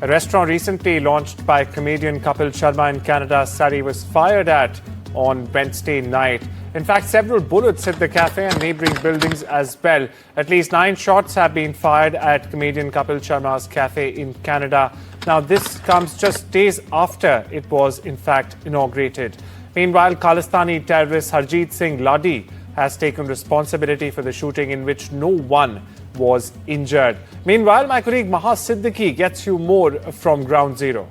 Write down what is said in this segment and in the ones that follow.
A restaurant recently launched by comedian Kapil Sharma in Canada, Surrey, was fired at on Wednesday night. In fact, several bullets hit the cafe and neighbouring buildings as well. At least 9 shots have been fired at comedian Kapil Sharma's cafe in Canada. Now, this comes just days after it was, in fact, inaugurated. Meanwhile, Khalistani terrorist Harjeet Singh Laddi has taken responsibility for the shooting in which no one was injured. Meanwhile, my colleague Maha Siddiqui gets you more from ground zero.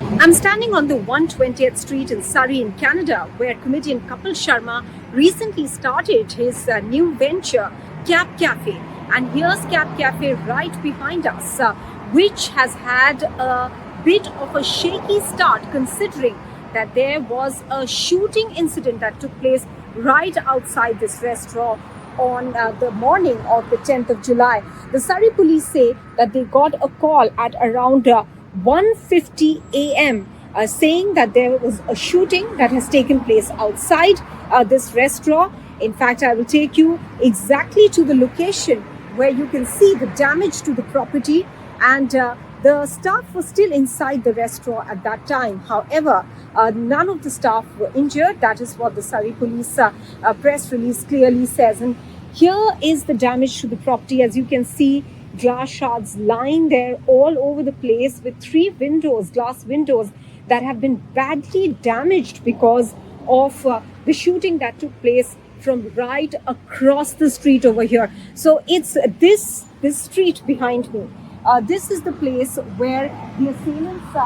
I'm standing on the 120th Street in Surrey in Canada, where comedian Kapil Sharma recently started his new venture, Cap Cafe. And here's Cap Cafe right behind us, which has had a bit of a shaky start considering that there was a shooting incident that took place right outside this restaurant on the morning of the 10th of July. The Surrey police say that they got a call at around 1:50 a.m. Saying that there was a shooting that has taken place outside this restaurant. In fact, I will take you exactly to the location where you can see the damage to the property, and the staff was still inside the restaurant at that time. However, none of the staff were injured. That is what the Surrey police press release clearly says. And here is the damage to the property. As you can see, glass shards lying there all over the place, with 3 windows, glass windows, that have been badly damaged because of the shooting that took place from right across the street over here. So it's this street behind me. This is the place where the assailants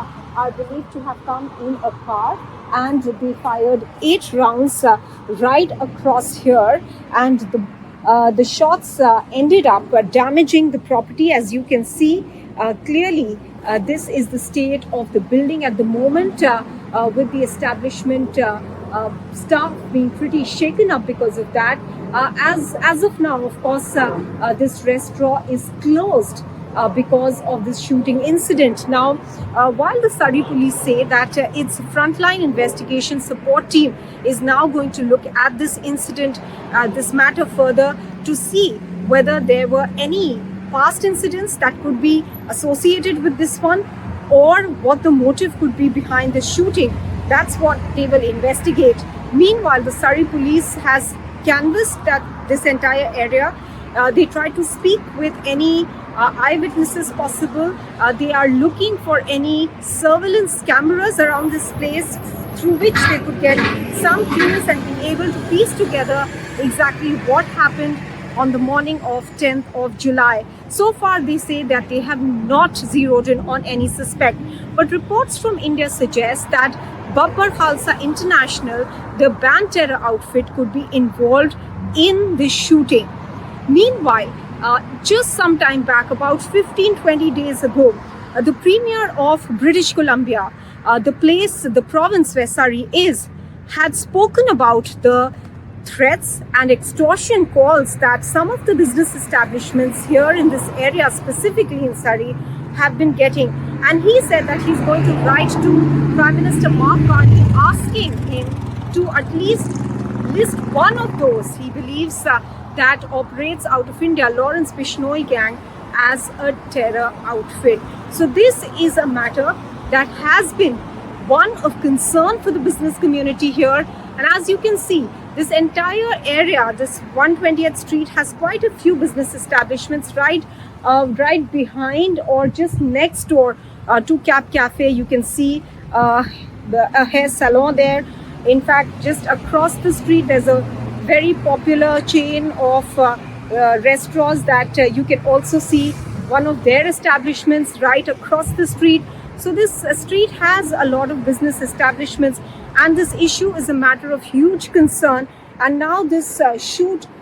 are believed to have come in a car, and they fired 8 rounds right across here, and the shots ended up damaging the property. As you can see clearly, this is the state of the building at the moment, with the establishment staff being pretty shaken up because of that. As of now, of course, this restaurant is closed because of this shooting incident. Now, while the Surrey police say that its frontline investigation support team is now going to look at this incident, this matter further, to see whether there were any past incidents that could be associated with this one, or what the motive could be behind the shooting. That's what they will investigate. Meanwhile, the Surrey police has canvassed this entire area. They try to speak with any eyewitnesses possible. They are looking for any surveillance cameras around this place through which they could get some clues and be able to piece together exactly what happened on the morning of 10th of July. So far, they say that they have not zeroed in on any suspect. But reports from India suggest that Babbar Khalsa International, the banned terror outfit, could be involved in this shooting. Meanwhile, just some time back, about 15-20 days ago, the Premier of British Columbia, the province where Surrey is, had spoken about the threats and extortion calls that some of the business establishments here in this area, specifically in Surrey, have been getting. And he said that he's going to write to Prime Minister Maha asking him to at least list one of those he believes that operates out of India, Lawrence Bishnoi gang, as a terror outfit. So this is a matter that has been one of concern for the business community here. And as you can see, this entire area, this 120th Street, has quite a few business establishments right behind or just next door to Cap Cafe. You can see a hair salon there. In fact, just across the street, there's a very popular chain of restaurants that you can also see one of their establishments right across the street. So this street has a lot of business establishments, and this issue is a matter of huge concern. And now this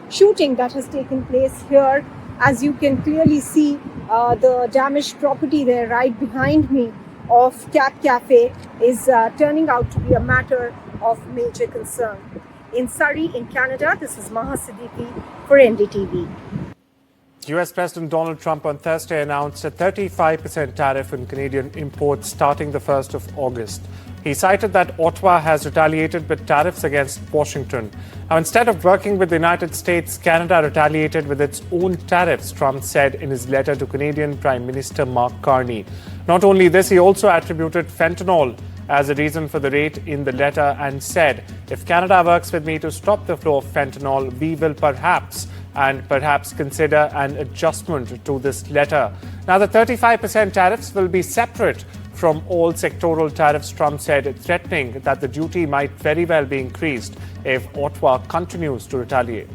shooting that has taken place here, as you can clearly see, the damaged property there right behind me of Cap Cafe is turning out to be a matter of major concern. In Surrey, in Canada, this is Maha Siddiqui for NDTV. US President Donald Trump on Thursday announced a 35% tariff on Canadian imports starting the 1st of August. He cited that Ottawa has retaliated with tariffs against Washington. Now, instead of working with the United States, Canada retaliated with its own tariffs, Trump said in his letter to Canadian Prime Minister Mark Carney. Not only this, he also attributed fentanyl as a reason for the rate in the letter and said, if Canada works with me to stop the flow of fentanyl, we will perhaps consider an adjustment to this letter. Now, the 35% tariffs will be separate from all sectoral tariffs, Trump said, threatening that the duty might very well be increased if Ottawa continues to retaliate.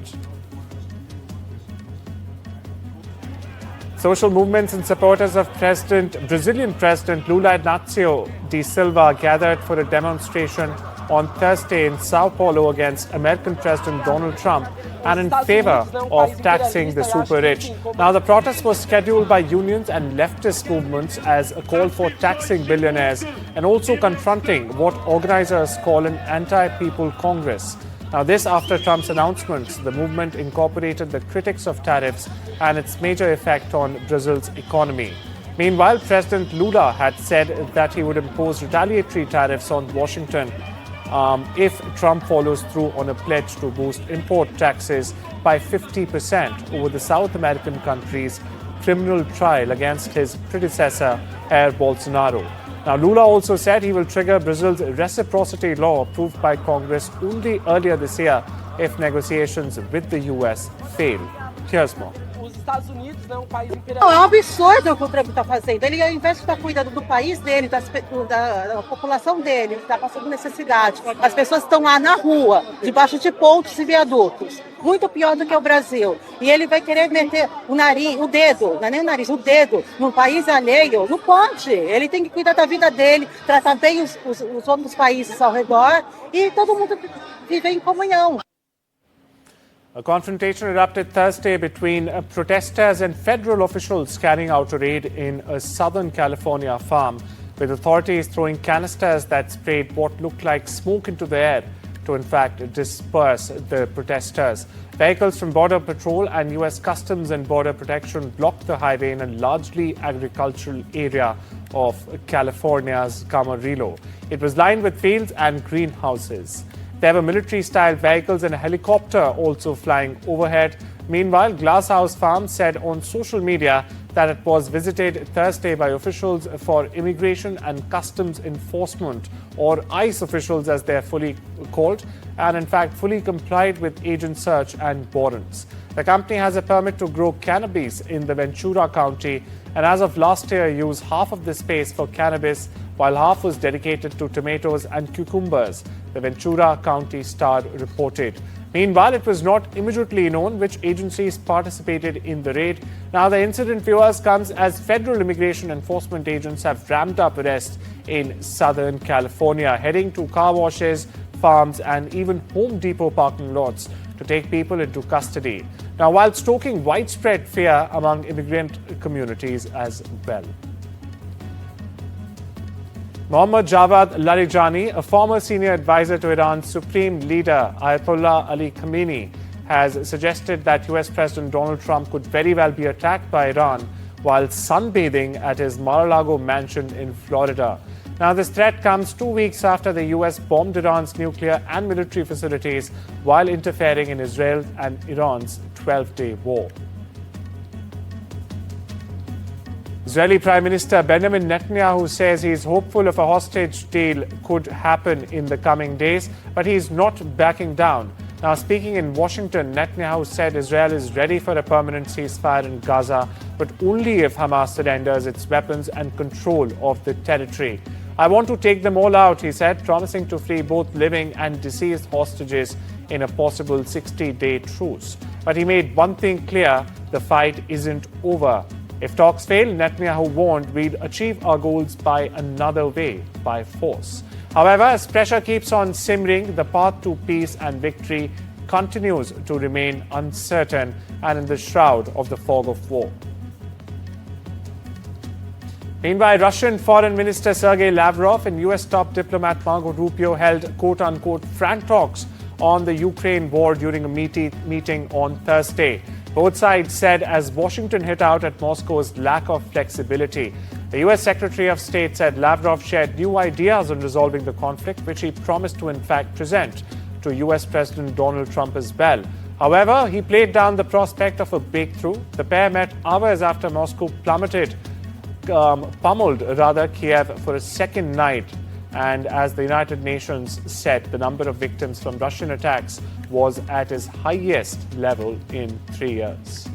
Social movements and supporters of Brazilian President Lula Inácio da Silva gathered for a demonstration on Thursday in Sao Paulo against American President Donald Trump and in favor of taxing the super rich. Now, the protest was scheduled by unions and leftist movements as a call for taxing billionaires and also confronting what organizers call an anti-people Congress. Now, this after Trump's announcements, the movement incorporated the critics of tariffs and its major effect on Brazil's economy. Meanwhile, President Lula had said that he would impose retaliatory tariffs on Washington if Trump follows through on a pledge to boost import taxes by 50% over the South American country's criminal trial against his predecessor, Jair Bolsonaro. Now, Lula also said he will trigger Brazil's reciprocity law approved by Congress only earlier this year if negotiations with the US fail. Here's more. É um absurdo o que o Trump está fazendo. Ele, ao invés de estar cuidando do país dele, da população dele, está passando necessidade. As pessoas estão lá na rua, debaixo de pontes e viadutos. Muito pior do que o Brasil. E ele vai querer meter o nariz, o dedo, não é nem o nariz, o dedo, no país alheio. Não pode. Ele tem que cuidar da vida dele, tratar bem os outros países ao redor e todo mundo viver em comunhão. A confrontation erupted Thursday between protesters and federal officials carrying out a raid in a Southern California farm, with authorities throwing canisters that sprayed what looked like smoke into the air to, in fact, disperse the protesters. Vehicles from Border Patrol and U.S. Customs and Border Protection blocked the highway in a largely agricultural area of California's Camarillo. It was lined with fields and greenhouses. There were military-style vehicles and a helicopter also flying overhead. Meanwhile, Glasshouse Farm said on social media that it was visited Thursday by officials for Immigration and Customs Enforcement, or ICE officials as they are fully called, and in fact fully complied with agent search and warrants. The company has a permit to grow cannabis in the Ventura County and as of last year used half of the space for cannabis while half was dedicated to tomatoes and cucumbers, the Ventura County Star reported. Meanwhile, it was not immediately known which agencies participated in the raid. Now, the incident, viewers, comes as federal immigration enforcement agents have ramped up arrests in Southern California, heading to car washes, farms, and even Home Depot parking lots to take people into custody. Now, while stoking widespread fear among immigrant communities as well. Mohammad Javad Larijani, a former senior advisor to Iran's supreme leader Ayatollah Ali Khamenei, has suggested that US President Donald Trump could very well be attacked by Iran while sunbathing at his Mar-a-Lago mansion in Florida. Now, this threat comes 2 weeks after the US bombed Iran's nuclear and military facilities while interfering in Israel and Iran's 12-day war. Israeli Prime Minister Benjamin Netanyahu says he is hopeful of a hostage deal could happen in the coming days, but he is not backing down. Now, speaking in Washington, Netanyahu said Israel is ready for a permanent ceasefire in Gaza, but only if Hamas surrenders its weapons and control of the territory. I want to take them all out, he said, promising to free both living and deceased hostages in a possible 60-day truce. But he made one thing clear, the fight isn't over. If talks fail, Netanyahu warned we'd achieve our goals by another way, by force. However, as pressure keeps on simmering, the path to peace and victory continues to remain uncertain and in the shroud of the fog of war. Meanwhile, Russian Foreign Minister Sergei Lavrov and US top diplomat Marco Rubio held quote-unquote frank talks on the Ukraine war during a meeting on Thursday. Both sides said as Washington hit out at Moscow's lack of flexibility. The US Secretary of State said Lavrov shared new ideas on resolving the conflict, which he promised to in fact present to US President Donald Trump as well. However, he played down the prospect of a breakthrough. The pair met hours after Moscow pummeled Kiev for a second night. And as the United Nations said, the number of victims from Russian attacks was at its highest level in 3 years.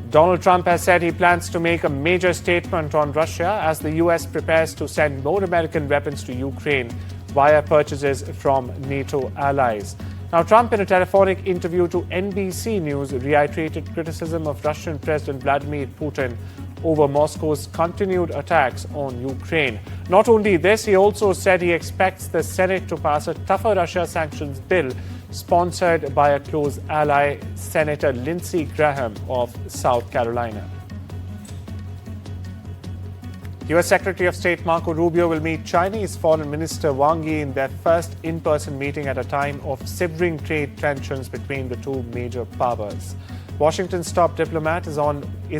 Donald Trump has said he plans to make a major statement on Russia as the US prepares to send more American weapons to Ukraine via purchases from NATO allies. Now, Trump, in a telephonic interview to NBC News, reiterated criticism of Russian President Vladimir Putin over Moscow's continued attacks on Ukraine. Not only this, he also said he expects the Senate to pass a tougher Russia sanctions bill sponsored by a close ally, Senator Lindsey Graham of South Carolina. US Secretary of State Marco Rubio will meet Chinese Foreign Minister Wang Yi in their first in-person meeting at a time of simmering trade tensions between the two major powers. Washington's top diplomat is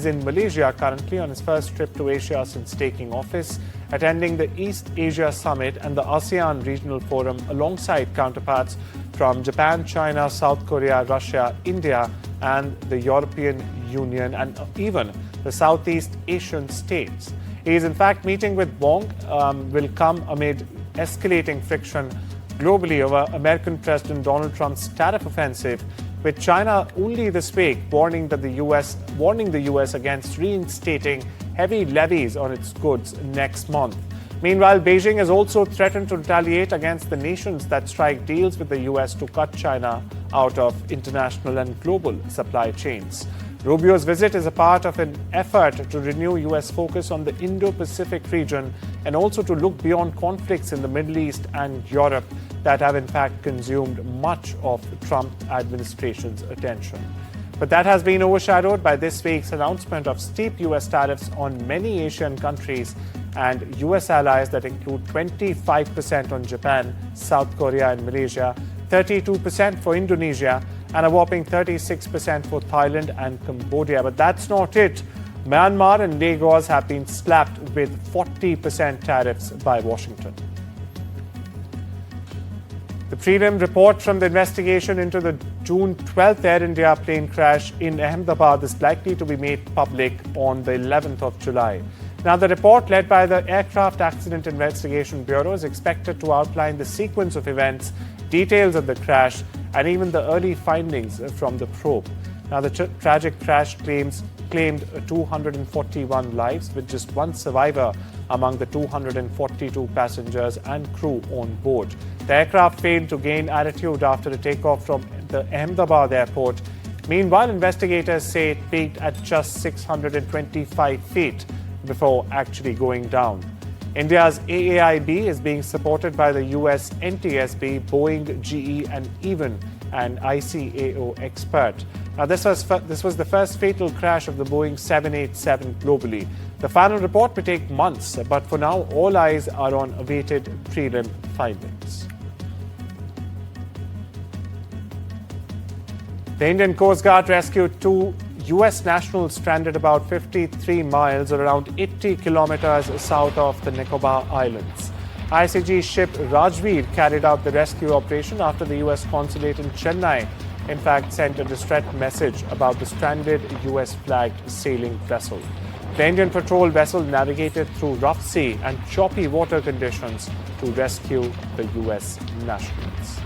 in Malaysia currently on his first trip to Asia since taking office, attending the East Asia Summit and the ASEAN Regional Forum alongside counterparts from Japan, China, South Korea, Russia, India, and the European Union, and even the Southeast Asian states. He is in fact meeting with Wong, will come amid escalating friction globally over American President Donald Trump's tariff offensive, with China only this week warning the US against reinstating heavy levies on its goods next month. Meanwhile, Beijing has also threatened to retaliate against the nations that strike deals with the US to cut China out of international and global supply chains. Rubio's visit is a part of an effort to renew US focus on the Indo-Pacific region and also to look beyond conflicts in the Middle East and Europe that have in fact consumed much of the Trump administration's attention. But that has been overshadowed by this week's announcement of steep US tariffs on many Asian countries and US allies that include 25% on Japan, South Korea and Malaysia, 32% for Indonesia, and a whopping 36% for Thailand and Cambodia. But that's not it. Myanmar and Lagos have been slapped with 40% tariffs by Washington. The prelim report from the investigation into the June 12th Air India plane crash in Ahmedabad is likely to be made public on the 11th of July. Now, the report led by the Aircraft Accident Investigation Bureau is expected to outline the sequence of events, details of the crash, and even the early findings from the probe. Now, the tragic crash claimed 241 lives, with just one survivor among the 242 passengers and crew on board. The aircraft failed to gain altitude after a takeoff from the Ahmedabad airport. Meanwhile, investigators say it peaked at just 625 feet before actually going down. India's AAIB is being supported by the US NTSB, Boeing, GE, and even an ICAO expert. Now, this was the first fatal crash of the Boeing 787 globally. The final report may take months, but for now, all eyes are on awaited prelim findings. The Indian Coast Guard rescued two US nationals stranded about 53 miles or around 80 kilometers south of the Nicobar Islands. ICG ship Rajveer carried out the rescue operation after the US consulate in Chennai, in fact, sent a distress message about the stranded US-flagged sailing vessel. The Indian patrol vessel navigated through rough sea and choppy water conditions to rescue the US nationals.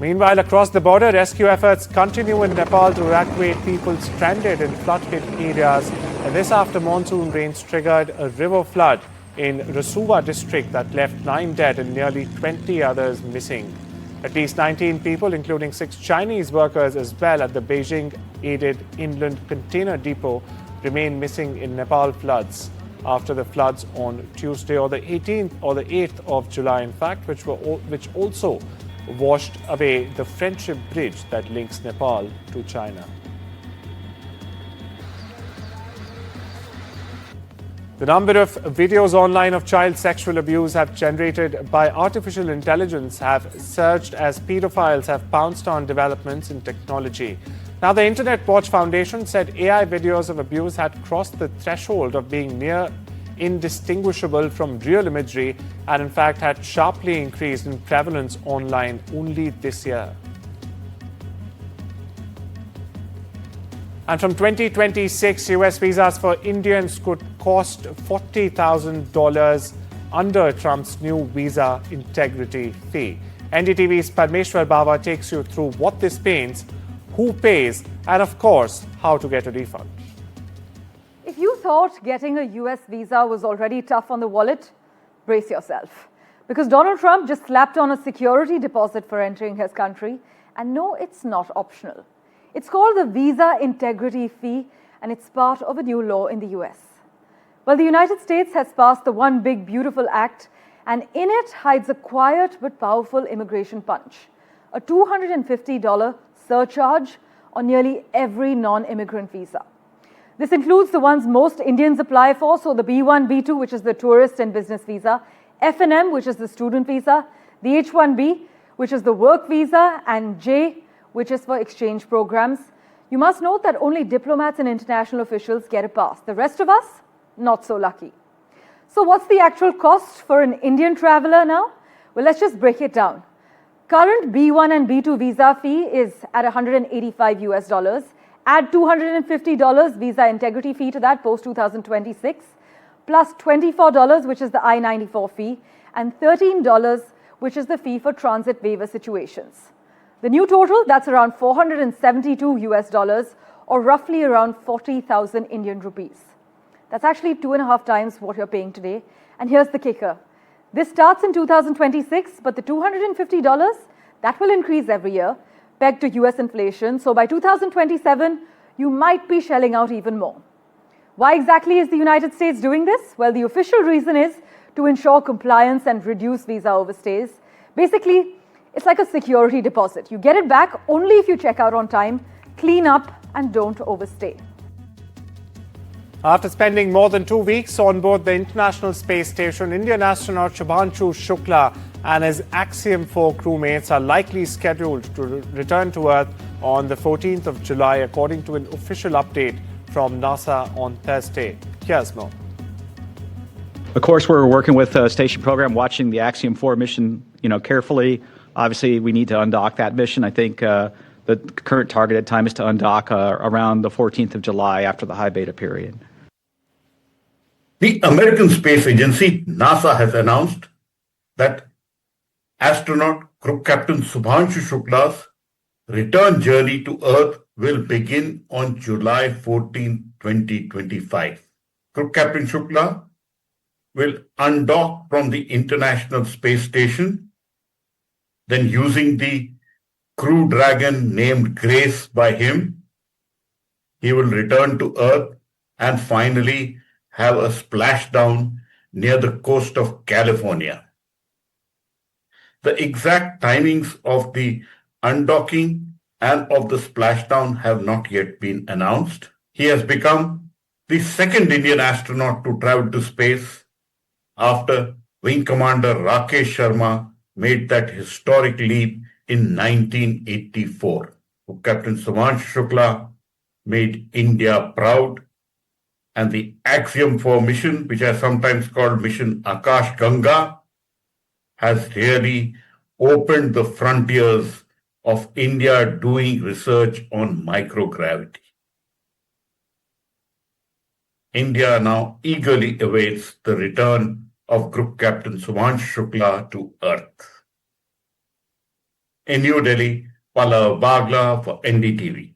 Meanwhile, across the border, rescue efforts continue in Nepal to evacuate people stranded in flood-hit areas. And this after monsoon rains triggered a river flood in Rasuwa district that left 9 dead and nearly 20 others missing. At least 19 people, including 6 Chinese workers as well at the Beijing-aided inland container depot, remain missing in Nepal floods after the floods on Tuesday or the 8th of July, in fact, which also washed away the friendship bridge that links Nepal to China. The number of videos online of child sexual abuse have generated by artificial intelligence have surged as pedophiles have pounced on developments in technology. Now, the Internet Watch Foundation said AI videos of abuse had crossed the threshold of being near indistinguishable from real imagery and in fact had sharply increased in prevalence online only this year. And from 2026, US visas for Indians could cost $40,000 under Trump's new visa integrity fee. NDTV's Padmeshwar Bawa takes you through what this means, who pays, and of course, how to get a refund. If you thought getting a US visa was already tough on the wallet, brace yourself. Because Donald Trump just slapped on a security deposit for entering his country. And no, it's not optional. It's called the Visa Integrity Fee, and it's part of a new law in the US. Well, the United States has passed the One Big Beautiful Act, and in it hides a quiet but powerful immigration punch, a $250 surcharge on nearly every non-immigrant visa. This includes the ones most Indians apply for, so the B1, B2, which is the tourist and business visa, F&M, which is the student visa, the H1B, which is the work visa, and J, which is for exchange programs. You must note that only diplomats and international officials get a pass. The rest of us, not so lucky. So what's the actual cost for an Indian traveler now? Well, let's just break it down. Current B1 and B2 visa fee is at $185 US. Add $250 visa integrity fee to that post 2026, plus $24, which is the I-94 fee, and $13, which is the fee for transit waiver situations. The new total, that's around $472 US, or roughly around 40,000 Indian rupees. That's actually 2.5 times what you're paying today. And here's the kicker. This starts in 2026, but the $250, that will increase every year, pegged to US inflation. So by 2027, you might be shelling out even more. Why exactly is the United States doing this? Well, the official reason is to ensure compliance and reduce visa overstays. Basically, it's like a security deposit. You get it back only if you check out on time, clean up, and don't overstay. After spending more than 2 weeks on board the International Space Station, Indian astronaut Shubhanshu Shukla and his Axiom 4 crewmates are likely scheduled to return to Earth on the 14th of July, according to an official update from NASA on Thursday. Here's more. Of course, we're working with the station program, watching the Axiom 4 mission, carefully. Obviously, we need to undock that mission. I think the current targeted time is to undock around the 14th of July after the high beta period. The American Space Agency, NASA, has announced that astronaut Group Captain Shubhanshu Shukla's return journey to Earth will begin on July 14, 2025. Group Captain Shukla will undock from the International Space Station, then using the Crew Dragon named Grace by him, he will return to Earth and finally have a splashdown near the coast of California. The exact timings of the undocking and of the splashdown have not yet been announced. He has become the second Indian astronaut to travel to space after Wing Commander Rakesh Sharma made that historic leap in 1984. Captain Shubhanshu Shukla made India proud, and the Axiom 4 mission, which is sometimes called Mission Akash Ganga, has really opened the frontiers of India doing research on microgravity. India now eagerly awaits the return of Group Captain Shubhanshu Shukla to Earth. In New Delhi, Pallav Bagla for NDTV.